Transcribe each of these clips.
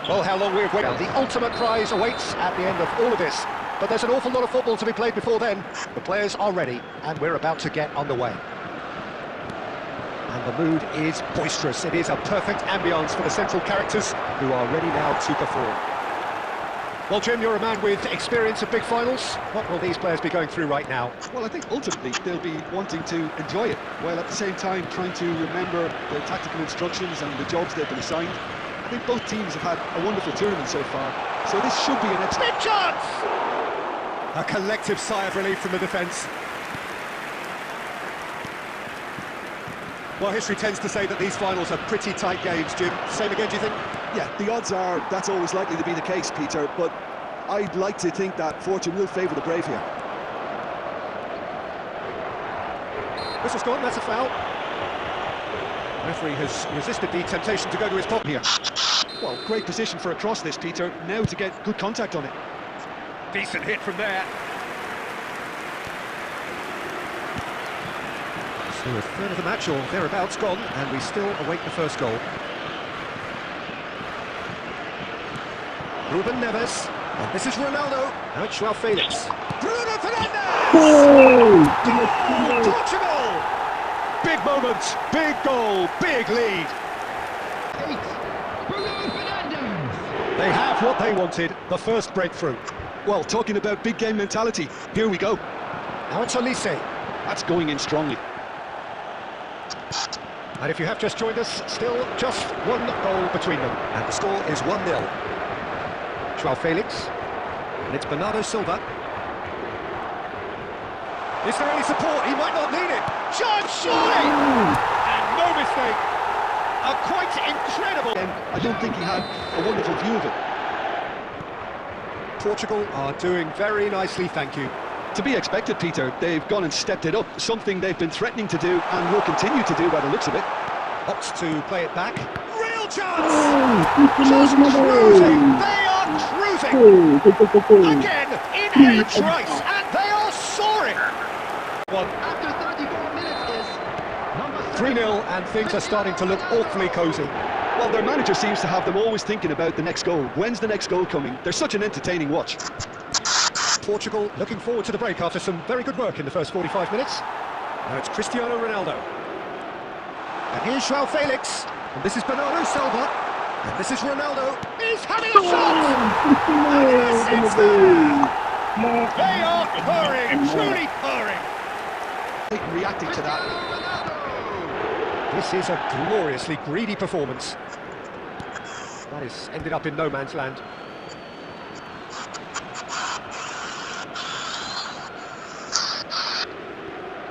Well, how long we've waited. The ultimate prize awaits at the end of all of this. But there's an awful lot of football to be played before then. The players are ready, and we're about to get underway. And the mood is boisterous. It is a perfect ambience for the central characters who are ready now to perform. Well, Jim, you're a man with experience of big finals. What will these players be going through right now? Well, I think ultimately they'll be wanting to enjoy it, while at the same time trying to remember the tactical instructions and the jobs they've been assigned. I think both teams have had a wonderful tournament so far, so this should be an excellent big chance! A collective sigh of relief from the defence. Well, history tends to say that these finals are pretty tight games, Jim. Same again, do you think? Yeah, the odds are that's always likely to be the case, Peter, but I'd like to think that fortune will favour the brave here. Whistle's gone, that's a foul. The referee has resisted the temptation to go to his pocket here. Well, great position for a cross this, Peter. Now to get good contact on it. Decent hit from there. So a third of the match, or thereabouts, gone, and we still await the first goal. Ruben Neves, and this is Ronaldo. Now it's Joao Felix. Bruno Fernandes! Oh, Portugal! Big moment, big goal, big lead. Bruno Fernandes! They have what they wanted, the first breakthrough. Well, talking about big game mentality, here we go. Now it's Olise. That's going in strongly. And if you have just joined us, still just one goal between them. And the score is 1-0. Joao Felix. And it's Bernardo Silva. Is there any support? He might not need it. Chance, surely! And no mistake. A quite incredible... And I don't think he had a wonderful view of it. Portugal are doing very nicely, thank you. To be expected, Peter. They've gone and stepped it up, something they've been threatening to do and will continue to do by the looks of it. Opts to play it back. Real chance! Just cruising! They are cruising! Again, in edge right, and they are soaring! After 34 minutes is number 3-0, and things are starting to look awfully cosy. Well, their manager seems to have them always thinking about the next goal. When's the next goal coming? They're such an entertaining watch. Portugal looking forward to the break after some very good work in the first 45 minutes. Now it's Cristiano Ronaldo. And here's Joao Felix. And this is Bernardo Silva. And this is Ronaldo. He's having a shot! And yes, it's there! They are purring, truly purring. Reacting to that. This is a gloriously greedy performance. That has ended up in no man's land.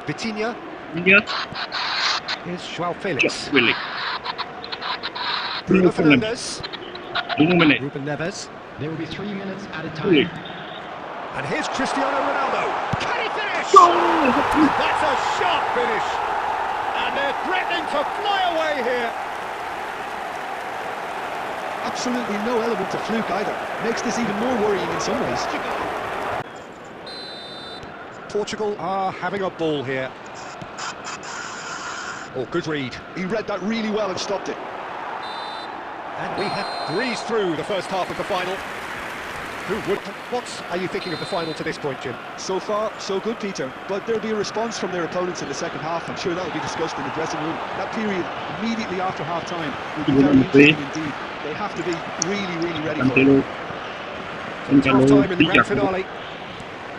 Vitinha. Here's Joao Felix. Really. Bruno Fernandes. Ruben Neves. There will be 3 minutes at a time. Really. And here's Cristiano Ronaldo. Can he finish? Goal! That's a sharp finish. And they're threatening to fly away here. Absolutely no element of fluke either. Makes this even more worrying in some ways. Portugal are having a ball here. Oh, good read. He read that really well and stopped it. And we have breezed through the first half of the final. What are you thinking of the final to this point, Jim? So far, so good, Peter. But there'll be a response from their opponents in the second half. I'm sure that will be discussed in the dressing room. That period immediately after half-time will be very interesting indeed. They have to be really ready for it. Half-time in the grand finale.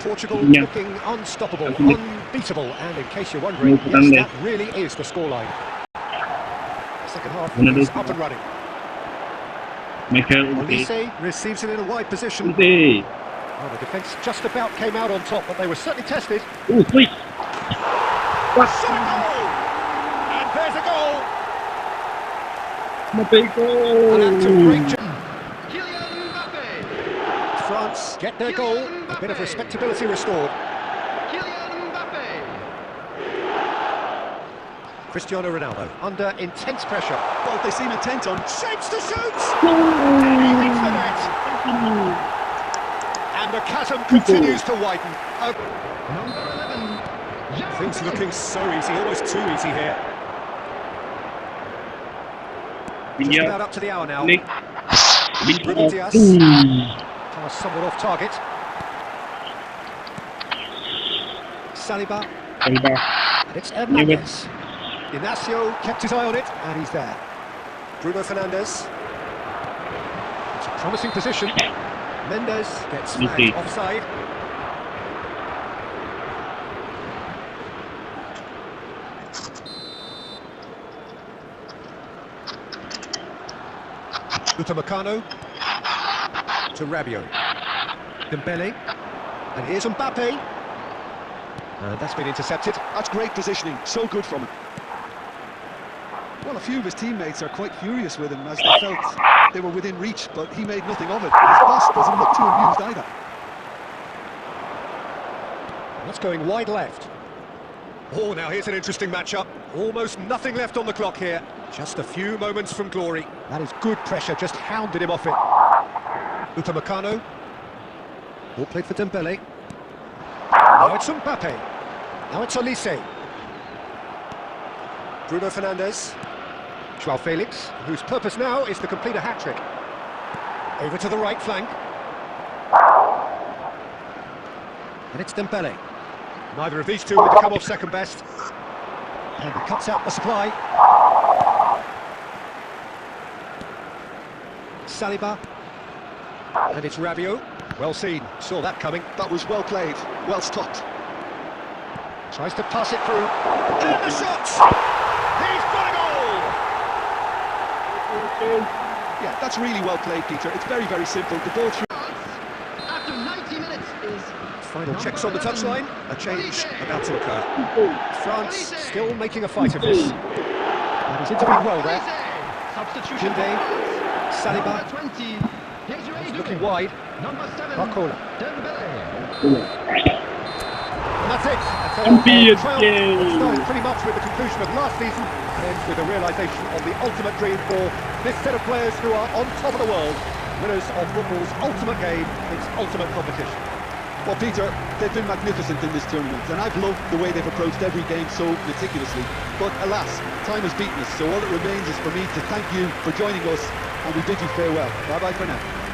Portugal looking unstoppable, unbeatable, and in case you're wondering, yes, that really is the scoreline. The second half is up and running. Olise receives it in a wide position. Well, the defence just about came out on top, but they were certainly tested. Oh, please! And there's a goal! My big goal! And that's a great job. Kylian Mbappe! France get their goal, a bit of respectability restored. Kylian Mbappe! Cristiano Ronaldo under intense pressure. Well, they seem intent on... Shapes to shoot! And he hits the net! And the chasm continues to widen. Number 11. Things looking so easy, almost too easy here. Just about up to the hour now. Ruben Diaz. Pass somewhat off target. Saliba. And it's Hernandez. Inacio kept his eye on it, and he's there. Bruno Fernandes. It's a promising position. Mendes gets flagged offside. Upamecano to Rabiot. Dembele. And here's Mbappe. And that's been intercepted. That's great positioning, so good from him. Well, a few of his teammates are quite furious with him as they felt they were within reach, but he made nothing of it. His boss doesn't look too amused either. That's going wide left. Oh, now here's an interesting matchup. Almost nothing left on the clock here. Just a few moments from glory. That is good pressure, just hounded him off it. Upamecano. Ball played for Dembele. Now it's Mbappe. Now it's Olise. Bruno Fernandes. Joao Felix, whose purpose now is to complete a hat-trick. Over to the right flank. And it's Dembele. Neither of these two would come off second best. And he cuts out the supply. Saliba. And it's Rabiot. Well seen, saw that coming. That was well played, well stopped. Tries to pass it through. And the shot! He's got a goal! Yeah, that's really well played, Peter. It's very, very simple. The ball through. After 90 minutes is Final checks on the touchline. A change about to occur. France still making a fight of this. And he's interviewed well there. substitution. Koundé, Saliba. Number 20. He's looking wide. Number 7. Barcola. Dembele. And that's it. That's Champions triumph. game. It started pretty much with the conclusion of last season and ends with the realisation of the ultimate dream for this set of players who are on top of the world, winners of football's ultimate game, its ultimate competition. Well, Peter, they've been magnificent in this tournament, and I've loved the way they've approached every game so meticulously. But alas, time has beaten us, so all that remains is for me to thank you for joining us, and we bid you farewell. Bye-bye for now.